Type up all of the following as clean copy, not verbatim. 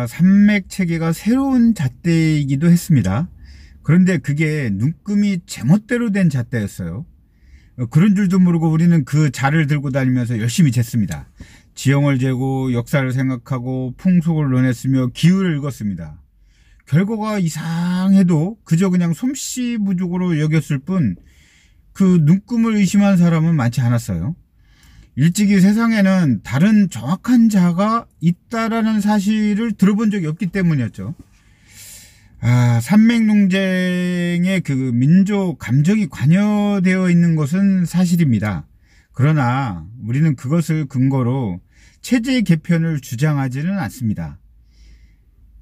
산맥 체계가 새로운 잣대이기도 했습니다. 그런데 그게 눈금이 제멋대로 된 잣대였어요. 그런 줄도 모르고 우리는 그 자를 들고 다니면서 열심히 쟀습니다. 지형을 재고 역사를 생각하고 풍속을 논했으며 기후를 읽었습니다. 결과가 이상해도 그저 그냥 솜씨 부족으로 여겼을 뿐 그 눈금을 의심한 사람은 많지 않았어요. 일찍이 세상에는 다른 정확한 자가 있다라는 사실을 들어본 적이 없기 때문이었죠. 산맥 논쟁에 그 민족 감정이 관여되어 있는 것은 사실입니다. 그러나 우리는 그것을 근거로 체제 개편을 주장하지는 않습니다.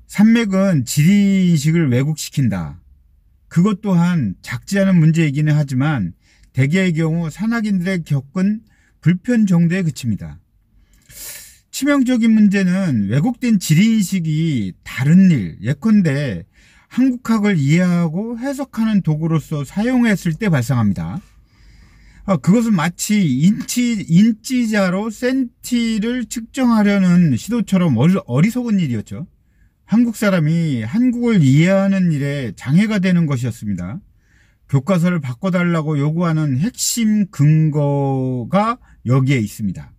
산맥은 지리인식을 왜곡시킨다. 그것 또한 작지 않은 문제이기는 하지만 대개의 경우 산악인들의 겪은 불편 정도에 그칩니다. 치명적인 문제는 왜곡된 지리인식이 다른 일, 예컨대 한국학을 이해하고 해석하는 도구로서 사용했을 때 발생합니다. 그것은 마치 인치자로 센티를 측정하려는 시도처럼 어리석은 일이었죠. 한국 사람이 한국을 이해하는 일에 장애가 되는 것이었습니다. 교과서를 바꿔달라고 요구하는 핵심 근거가 여기에 있습니다.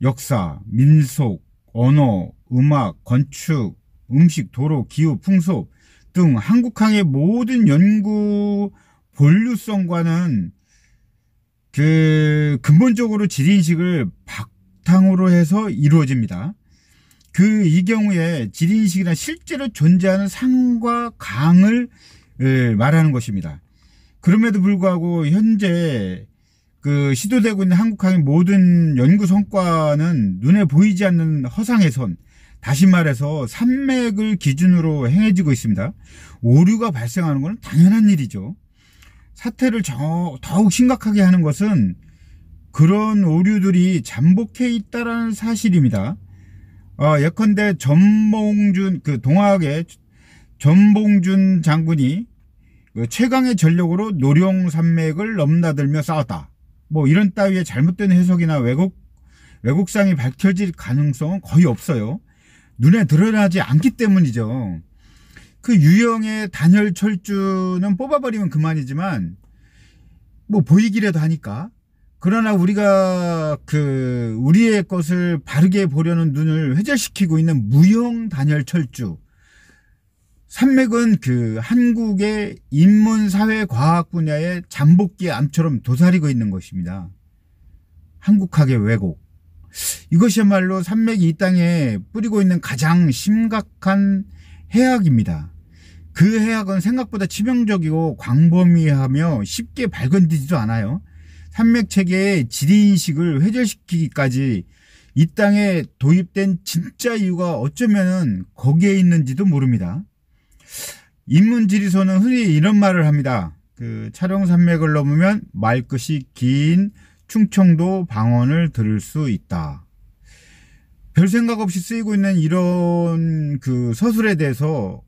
역사, 민속, 언어, 음악, 건축, 음식, 도로, 기후, 풍속 등 한국학의 모든 연구 본류성과는 근본적으로 지리인식을 바탕으로 해서 이루어집니다. 이 경우에 지리인식이란 실제로 존재하는 산과 강을 말하는 것입니다. 그럼에도 불구하고 현재 시도되고 있는 한국학의 모든 연구 성과는 눈에 보이지 않는 허상의 선, 다시 말해서 산맥을 기준으로 행해지고 있습니다. 오류가 발생하는 것은 당연한 일이죠. 사태를 더욱 심각하게 하는 것은 그런 오류들이 잠복해 있다는 사실입니다. 예컨대 동학의 전봉준 장군이 최강의 전력으로 노룡산맥을 넘나들며 싸웠다. 이런 따위의 잘못된 해석이나 왜곡상이 밝혀질 가능성은 거의 없어요. 눈에 드러나지 않기 때문이죠. 그 유형의 단열 철주는 뽑아버리면 그만이지만 보이기라도 하니까. 그러나 우리가 우리의 것을 바르게 보려는 눈을 회절시키고 있는 무형 단열 철주, 산맥은 한국의 인문사회과학 분야의 잠복기 암처럼 도사리고 있는 것입니다. 한국학의 왜곡, 이것이야말로 산맥이 이 땅에 뿌리고 있는 가장 심각한 해악입니다. 그 해악은 생각보다 치명적이고 광범위하며 쉽게 발견되지도 않아요. 산맥 체계의 지리인식을 회절시키기까지 이 땅에 도입된 진짜 이유가 어쩌면 거기에 있는지도 모릅니다. 인문지리소는 흔히 이런 말을 합니다. 촬영산맥을 넘으면 말끝이 긴 충청도 방언을 들을 수 있다. 별 생각 없이 쓰이고 있는 이런 서술에 대해서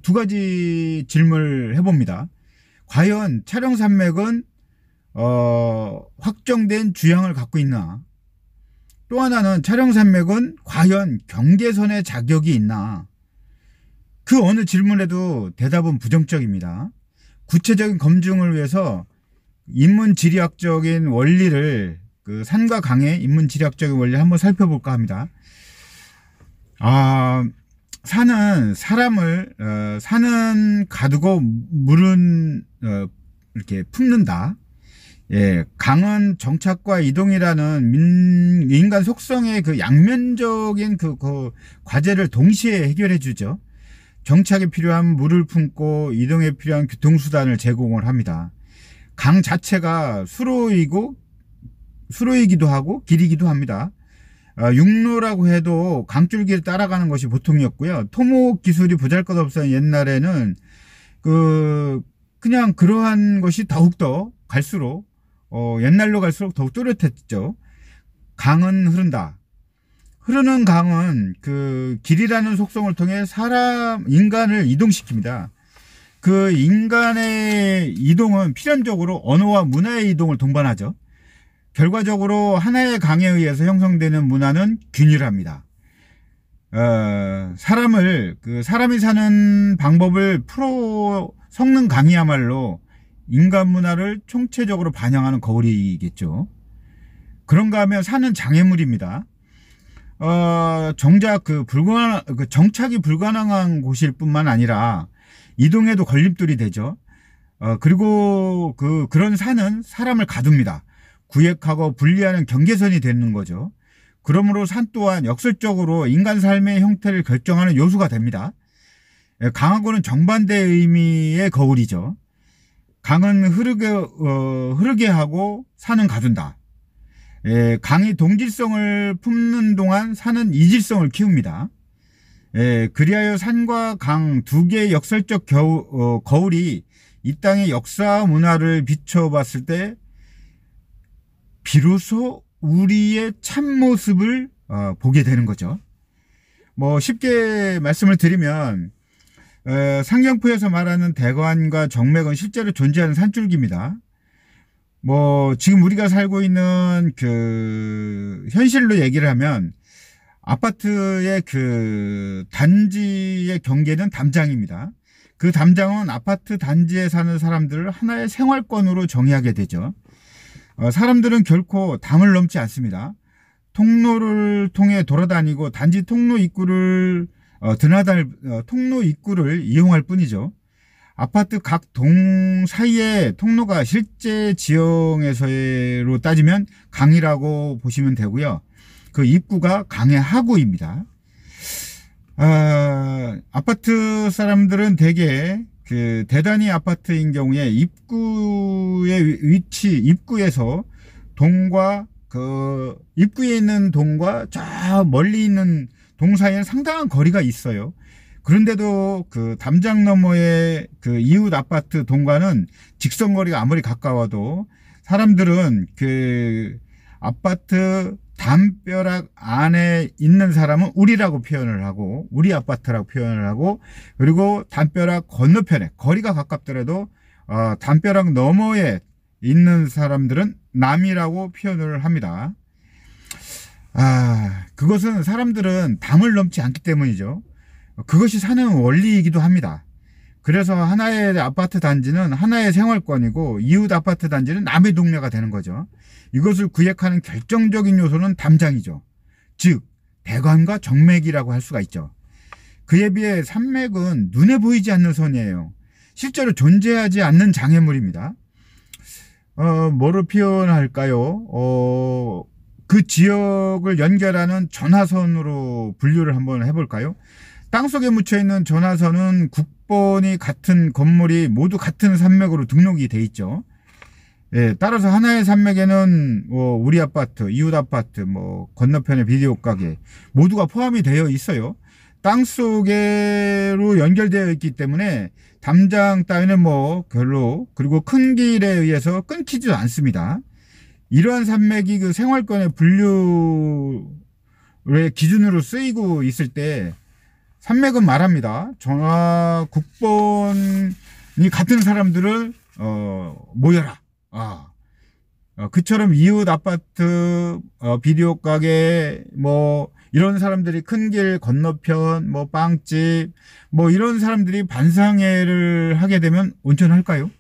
두 가지 질문을 해봅니다. 과연 촬영산맥은 확정된 주양을 갖고 있나? 또 하나는 촬영산맥은 과연 경계선의 자격이 있나? 그 어느 질문에도 대답은 부정적입니다. 구체적인 검증을 위해서 인문지리학적인 원리를 산과 강의 인문지리학적인 원리를 한번 살펴볼까 합니다. 산은 산은 가두고 물은 이렇게 품는다. 강은 정착과 이동이라는 인간 속성의 양면적인 과제를 동시에 해결해 주죠. 정착에 필요한 물을 품고 이동에 필요한 교통수단을 제공을 합니다. 강 자체가 수로이기도 하고 길이기도 합니다. 육로라고 해도 강줄기를 따라가는 것이 보통이었고요. 토목 기술이 보잘것없었던 옛날에는 그냥 그러한 것이 더욱더 갈수록 옛날로 갈수록 더욱 뚜렷했죠. 강은 흐른다. 흐르는 강은 길이라는 속성을 통해 인간을 이동시킵니다. 인간의 이동은 필연적으로 언어와 문화의 이동을 동반하죠. 결과적으로 하나의 강에 의해서 형성되는 문화는 균일합니다. 사람이 사는 방법을 풀어 섞는 강이야말로 인간 문화를 총체적으로 반영하는 거울이겠죠. 그런가 하면 사는 장애물입니다. 정작 정착이 불가능한 곳일 뿐만 아니라 이동에도 걸림돌이 되죠. 그리고 그런 산은 사람을 가둡니다. 구획하고 분리하는 경계선이 되는 거죠. 그러므로 산 또한 역설적으로 인간 삶의 형태를 결정하는 요소가 됩니다. 강하고는 정반대의 의미의 거울이죠. 강은 흐르게 하고 산은 가둔다. 강이 동질성을 품는 동안 산은 이질성을 키웁니다. 그리하여 산과 강 두 개의 역설적 거울이 이 땅의 역사 문화를 비춰봤을 때 비로소 우리의 참모습을 보게 되는 거죠. 뭐 쉽게 말씀을 드리면 상경포에서 말하는 대관과 정맥은 실제로 존재하는 산줄기입니다. 뭐 지금 우리가 살고 있는 현실로 얘기를 하면 아파트의 단지의 경계는 담장입니다. 그 담장은 아파트 단지에 사는 사람들을 하나의 생활권으로 정의하게 되죠. 사람들은 결코 담을 넘지 않습니다. 통로를 통해 돌아다니고 단지 통로 입구를 통로 입구를 이용할 뿐이죠. 아파트 각 동 사이의 통로가 실제 지형에서로 따지면 강이라고 보시면 되고요. 그 입구가 강의 하구입니다. 아파트 사람들은 대개 대단위 아파트인 경우에 입구에서 동과 입구에 있는 동과 저 멀리 있는 동 사이에는 상당한 거리가 있어요. 그런데도 담장 너머의 이웃 아파트 동과는 직선거리가 아무리 가까워도 사람들은 아파트 담벼락 안에 있는 사람은 우리라고 표현을 하고, 우리 아파트라고 표현을 하고, 그리고 담벼락 건너편에 거리가 가깝더라도 담벼락 너머에 있는 사람들은 남이라고 표현을 합니다. 그것은 사람들은 담을 넘지 않기 때문이죠. 그것이 사는 원리이기도 합니다. 그래서 하나의 아파트 단지는 하나의 생활권이고 이웃 아파트 단지는 남의 동네가 되는 거죠. 이것을 구획하는 결정적인 요소는 담장이죠. 즉 대관과 정맥이라고 할 수가 있죠. 그에 비해 산맥은 눈에 보이지 않는 선이에요. 실제로 존재하지 않는 장애물입니다. 뭐로 표현할까요? 그 지역을 연결하는 전화선으로 분류를 한번 해볼까요? 땅속에 묻혀있는 전화선은 국번이 같은 건물이 모두 같은 산맥으로 등록이 돼 있죠. 따라서 하나의 산맥에는 우리 아파트, 이웃 아파트, 건너편의 비디오 가게 모두가 포함이 되어 있어요. 땅속으로 연결되어 있기 때문에 담장 따위는 별로, 그리고 큰 길에 의해서 끊기지도 않습니다. 이러한 산맥이 생활권의 분류의 기준으로 쓰이고 있을 때 산맥은 말합니다. 전화 국번이 같은 사람들을 모여라. 그처럼 이웃 아파트, 비디오 가게, 이런 사람들이 큰 길 건너편, 빵집, 이런 사람들이 반상회를 하게 되면 온전할까요?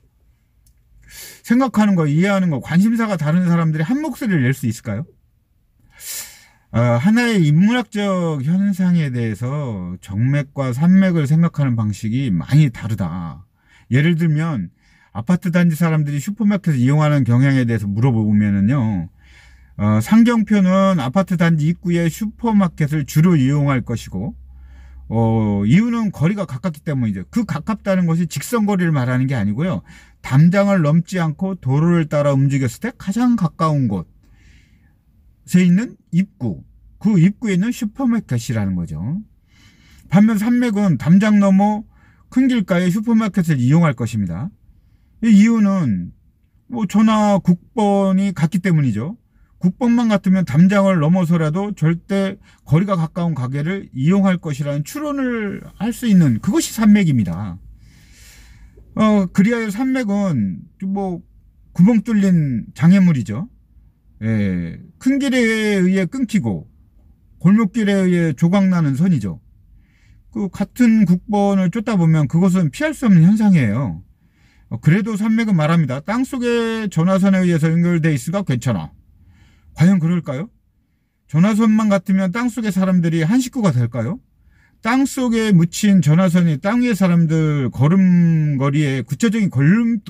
생각하는 거, 이해하는 거, 관심사가 다른 사람들이 한 목소리를 낼 수 있을까요? 하나의 인문학적 현상에 대해서 정맥과 산맥을 생각하는 방식이 많이 다르다. 예를 들면 아파트 단지 사람들이 슈퍼마켓을 이용하는 경향에 대해서 물어보면은요, 상경표는 아파트 단지 입구에 슈퍼마켓을 주로 이용할 것이고, 이유는 거리가 가깝기 때문이죠. 그 가깝다는 것이 직선거리를 말하는 게 아니고요, 담장을 넘지 않고 도로를 따라 움직였을 때 가장 가까운 곳에 있는 입구, 그 입구에 있는 슈퍼마켓이라는 거죠. 반면 산맥은 담장 너머 큰 길가에 슈퍼마켓을 이용할 것입니다. 이 이유는 전화 국번이 같기 때문이죠. 국번만 같으면 담장을 넘어서라도 절대 거리가 가까운 가게를 이용할 것이라는 추론을 할 수 있는 그것이 산맥입니다. 그리하여 산맥은 구멍 뚫린 장애물이죠. 큰 길에 의해 끊기고 골목길에 의해 조각나는 선이죠. 그 같은 국본을 쫓다 보면 그것은 피할 수 없는 현상이에요. 그래도 산맥은 말합니다. 땅속에 전화선에 의해서 연결돼 있으니까 괜찮아. 과연 그럴까요? 전화선만 같으면 땅속의 사람들이 한 식구가 될까요? 땅속에 묻힌 전화선이 땅 위의 사람들 걸음걸이에 구체적인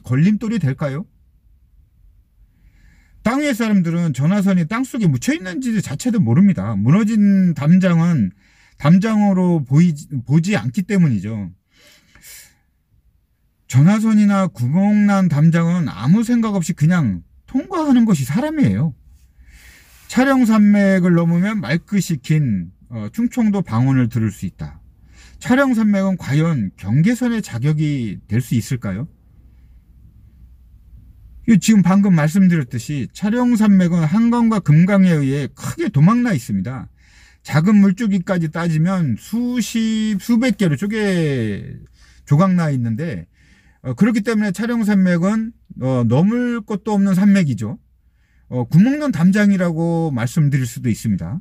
걸림돌이 될까요? 땅 위의 사람들은 전화선이 땅속에 묻혀있는지 자체도 모릅니다. 무너진 담장은 담장으로 보지 않기 때문이죠. 전화선이나 구멍난 담장은 아무 생각 없이 그냥 통과하는 것이 사람이에요. 촬영산맥을 넘으면 말끝이 긴 충청도 방언을 들을 수 있다. 촬영산맥은 과연 경계선의 자격이 될 수 있을까요? 지금 방금 말씀드렸듯이 촬영산맥은 한강과 금강에 의해 크게 도망나 있습니다. 작은 물줄기까지 따지면 수백 개로 조각나 있는데, 그렇기 때문에 촬영산맥은 넘을 것도 없는 산맥이죠. 구멍난 담장이라고 말씀드릴 수도 있습니다.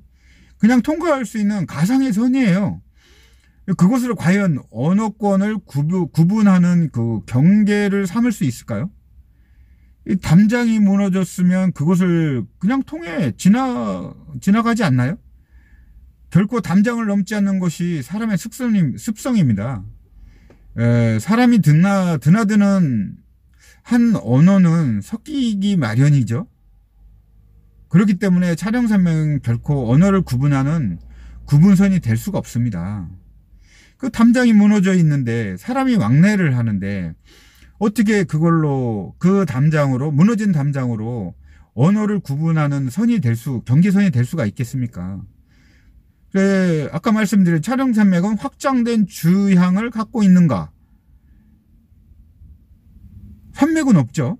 그냥 통과할 수 있는 가상의 선이에요. 그것을 과연 언어권을 구분하는 그 경계를 삼을 수 있을까요? 이 담장이 무너졌으면 그것을 그냥 통해 지나가지 않나요? 결코 담장을 넘지 않는 것이 사람의 습성입니다. 사람이 드나드는 한 언어는 섞이기 마련이죠. 그렇기 때문에 촬영산맥은 결코 언어를 구분하는 구분선이 될 수가 없습니다. 그 담장이 무너져 있는데 사람이 왕래를 하는데 어떻게 그걸로 그 담장으로 무너진 담장으로 언어를 구분하는 경계선이 될 수가 있겠습니까? 아까 말씀드린 촬영산맥은 확장된 주향을 갖고 있는가? 산맥은 없죠.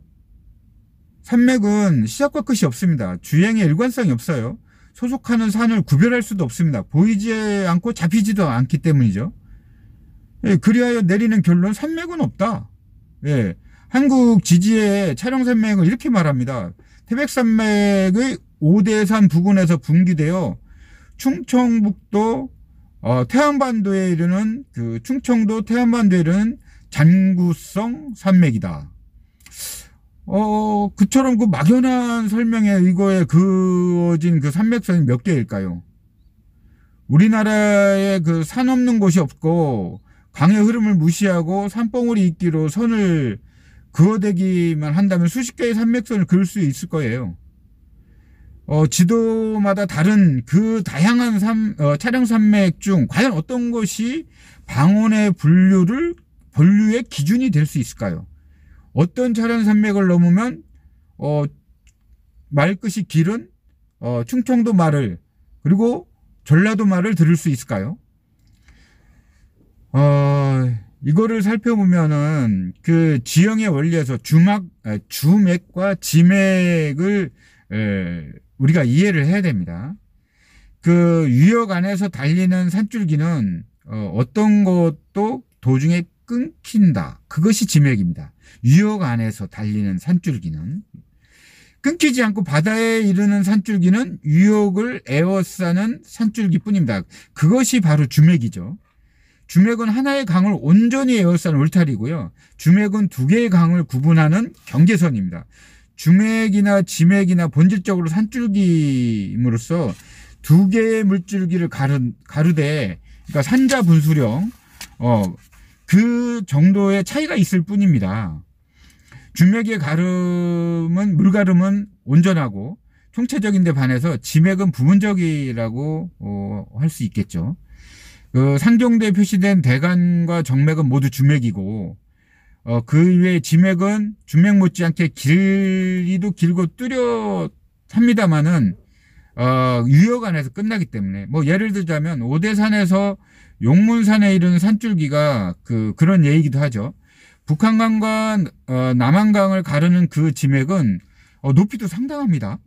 산맥은 시작과 끝이 없습니다. 주행에 일관성이 없어요. 소속하는 산을 구별할 수도 없습니다. 보이지 않고 잡히지도 않기 때문이죠. 그리하여 내리는 결론, 산맥은 없다. 한국 지지의 촬영산맥은 이렇게 말합니다. 태백산맥의 오대산 부근에서 분기되어 충청북도 태안반도에 이르는 충청도 태안반도에 이르는 잔구성 산맥이다. 그처럼 그 막연한 설명에 의거해 그어진 그 산맥선이 몇 개일까요? 우리나라에 그 산 없는 곳이 없고 강의 흐름을 무시하고 산봉우리 있기로 선을 그어대기만 한다면 수십 개의 산맥선을 그을 수 있을 거예요. 지도마다 다른 그 다양한 촬영산맥 중 과연 어떤 것이 방언의 분류의 기준이 될 수 있을까요? 어떤 촬영산맥을 넘으면 말끝이 길은 충청도 말을 그리고 전라도 말을 들을 수 있을까요? 이거를 살펴보면은 그 지형의 원리에서 주맥과 지맥을 우리가 이해를 해야 됩니다. 그 유역 안에서 달리는 산줄기는 어떤 것도 도중에 끊긴다. 그것이 지맥입니다. 유역 안에서 달리는 산줄기는 끊기지 않고 바다에 이르는 산줄기는 유역을 에워싸는 산줄기뿐입니다. 그것이 바로 주맥이죠. 주맥은 하나의 강을 온전히 에워싸는 울타리고요. 주맥은 두 개의 강을 구분하는 경계선입니다. 주맥이나 지맥이나 본질적으로 산줄기임으로써 두 개의 물줄기를 가르되, 그러니까 산자 분수령, 그 정도의 차이가 있을 뿐입니다. 주맥의 물가름은 온전하고 총체적인데 반해서 지맥은 부분적이라고 할 수 있겠죠. 상종대에 표시된 대간과 정맥은 모두 주맥이고, 그 이외에 지맥은 주맥 못지않게 길이도 길고 뚜렷합니다만은 유역 안에서 끝나기 때문에, 예를 들자면 오대산에서 용문산에 이르는 산줄기가 그런 예이기도 하죠. 북한강과 남한강을 가르는 그 지맥은 높이도 상당합니다.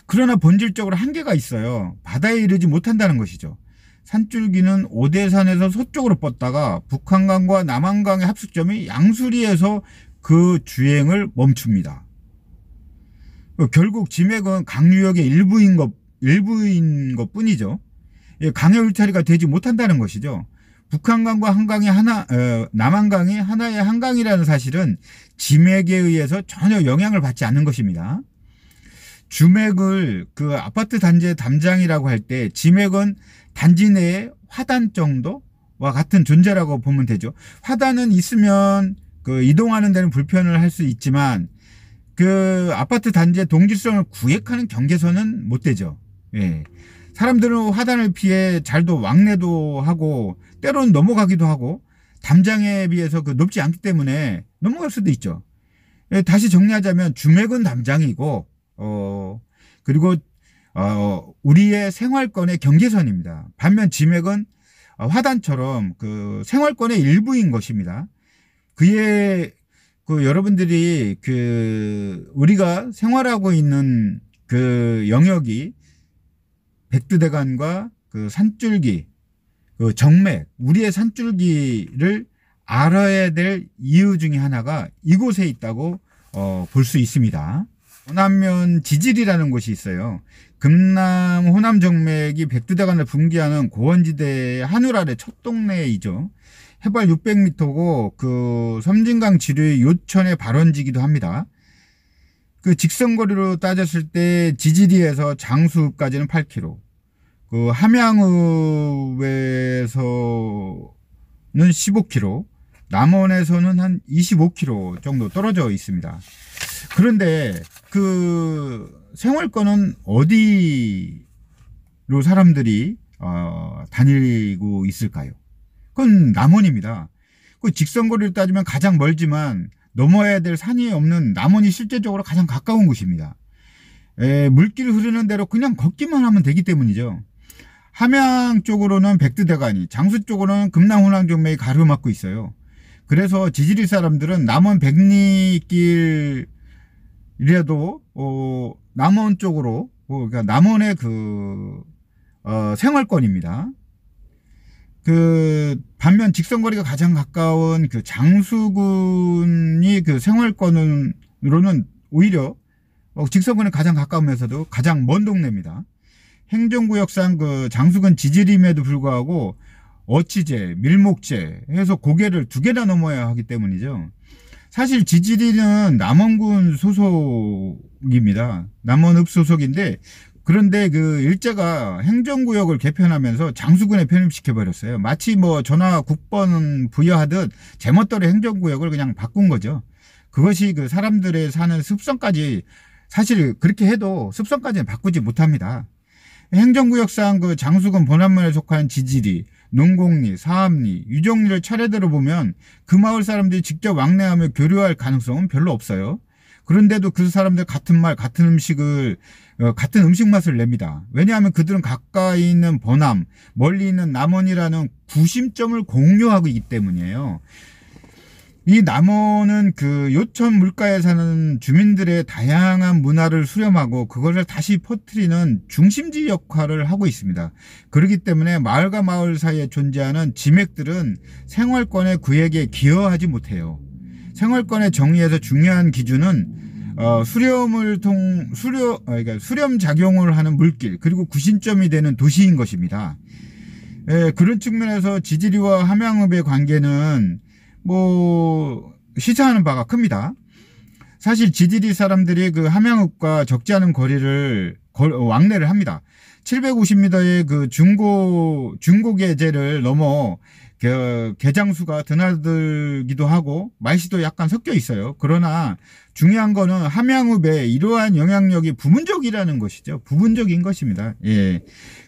그러나 본질적으로 한계가 있어요. 바다에 이르지 못한다는 것이죠. 산줄기는 오대산에서 서쪽으로 뻗다가 북한강과 남한강의 합숙점이 양수리에서 그 주행을 멈춥니다. 결국 지맥은 강유역의 일부인 일부인 것 뿐이죠. 예, 강의 울타리가 되지 못한다는 것이죠. 북한강과 한강이 남한강이 하나의 한강이라는 사실은 지맥에 의해서 전혀 영향을 받지 않는 것입니다. 주맥을 그 아파트 단지의 담장이라고 할 때 지맥은 단지 내에 화단 정도와 같은 존재라고 보면 되죠. 화단은 있으면 그 이동하는 데는 불편을 할 수 있지만 그 아파트 단지의 동질성을 구획하는 경계선은 못 되죠. 예. 사람들은 화단을 피해 잘도 왕래도 하고 때로는 넘어가기도 하고 담장에 비해서 그 높지 않기 때문에 넘어갈 수도 있죠. 예, 다시 정리하자면 주맥은 담장이고 그리고 우리의 생활권의 경계선입니다. 반면 지맥은 화단처럼 그 생활권의 일부인 것입니다. 그의 그 여러분들이 그 우리가 생활하고 있는 그 영역이 백두대간과 그 산줄기, 그 정맥, 우리의 산줄기를 알아야 될 이유 중에 하나가 이곳에 있다고 볼 수 있습니다. 호남면 지질이라는 곳이 있어요. 금남 호남 정맥이 백두대간을 분기하는 고원지대의 하늘 아래 첫 동네이죠. 해발 600m고 그 섬진강 지류의 요천의 발원지기도 합니다. 그 직선거리로 따졌을 때 지지리에서 장수읍까지는 8km, 그 함양읍에서는 15km, 남원에서는 한 25km 정도 떨어져 있습니다. 그런데 그 생활권은 어디로 사람들이 다니고 있을까요? 그건 남원입니다. 그 직선거리로 따지면 가장 멀지만 넘어야 될 산이 없는 남원이 실제적으로 가장 가까운 곳입니다. 물길 흐르는 대로 그냥 걷기만 하면 되기 때문이죠. 함양 쪽으로는 백두대간이, 장수 쪽으로는 금남 호남 정맥이 가로막고 있어요. 그래서 지지리 사람들은 남원 백리길이라도 남원 쪽으로 그러니까 남원의 그 생활권입니다. 그 반면 직선거리가 가장 가까운 그 장수군이 그 생활권으로는 오히려 직선거리는 가장 가까우면서도 가장 먼 동네입니다. 행정구역상 그 장수군 지지림에도 불구하고 어치제, 밀목제 해서 고개를 2개나 넘어야 하기 때문이죠. 사실 지지리는 남원군 소속입니다. 남원읍 소속인데 그런데 그 일제가 행정구역을 개편하면서 장수군에 편입시켜 버렸어요. 마치 뭐 전화 국번 부여하듯 제멋대로 행정구역을 그냥 바꾼 거죠. 그것이 그 사람들의 사는 습성까지, 사실 그렇게 해도 습성까지는 바꾸지 못합니다. 행정구역상 그 장수군 bonan면에 속한 지지리, 농곡리, 사암리, 유정리를 차례대로 보면 그 마을 사람들이 직접 왕래하며 교류할 가능성은 별로 없어요. 그런데도 그 사람들 같은 말, 같은 음식을, 같은 음식 맛을 냅니다. 왜냐하면 그들은 가까이 있는 bonam, 멀리 있는 남원이라는 구심점을 공유하고 있기 때문이에요. 이 남원은 그 요천 물가에 사는 주민들의 다양한 문화를 수렴하고 그것을 다시 퍼뜨리는 중심지 역할을 하고 있습니다. 그렇기 때문에 마을과 마을 사이에 존재하는 지맥들은 생활권의 구획에 기여하지 못해요. 생활권의 정의에서 중요한 기준은 그러니까 수렴 작용을 하는 물길, 그리고 구심점이 되는 도시인 것입니다. 그런 측면에서 지지리와 함양읍의 관계는 뭐 시사하는 바가 큽니다. 사실 지지리 사람들이 그 함양읍과 적지 않은 거리를 왕래를 합니다. 750m의 그 중고계제를 넘어 개장수가 드나들기도 하고 말씨도 약간 섞여 있어요. 그러나 중요한 거는 함양읍의 이러한 영향력이 부분적이라는 것이죠. 부분적인 것입니다. 예.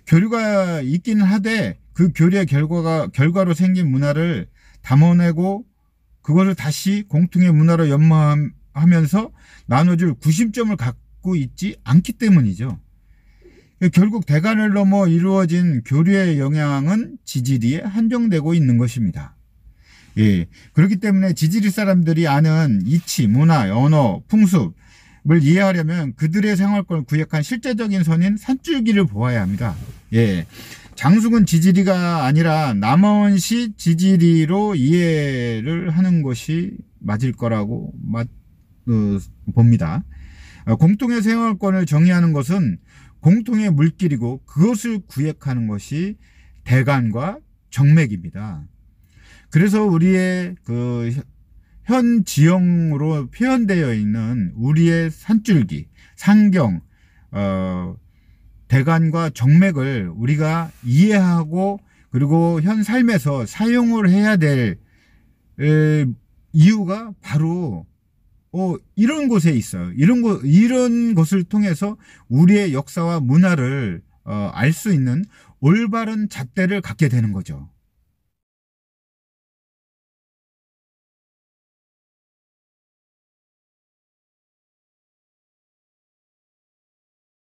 교류가 있기는 하되 그 교류의 결과로 생긴 문화를 담아내고 그것을 다시 공통의 문화로 연마하면서 나눠줄 구심점을 갖고 있지 않기 때문이죠. 결국 대간을 넘어 이루어진 교류의 영향은 지지리에 한정되고 있는 것입니다. 예. 그렇기 때문에 지지리 사람들이 아는 이치, 문화, 언어, 풍습을 이해하려면 그들의 생활권을 구획한 실제적인 선인 산줄기를 보아야 합니다. 예. 장수군 지지리가 아니라 남원시 지지리로 이해를 하는 것이 맞을 거라고 봅니다. 공통의 생활권을 정의하는 것은 공통의 물길이고 그것을 구획하는 것이 대간과 정맥입니다. 그래서 우리의 그 현 지형으로 표현되어 있는 우리의 산줄기, 상경, 대간과 정맥을 우리가 이해하고 그리고 현 삶에서 사용을 해야 될 이유가 바로 이런 곳에 있어요. 이런 것을 통해서 우리의 역사와 문화를 알 수 있는 올바른 잣대를 갖게 되는 거죠.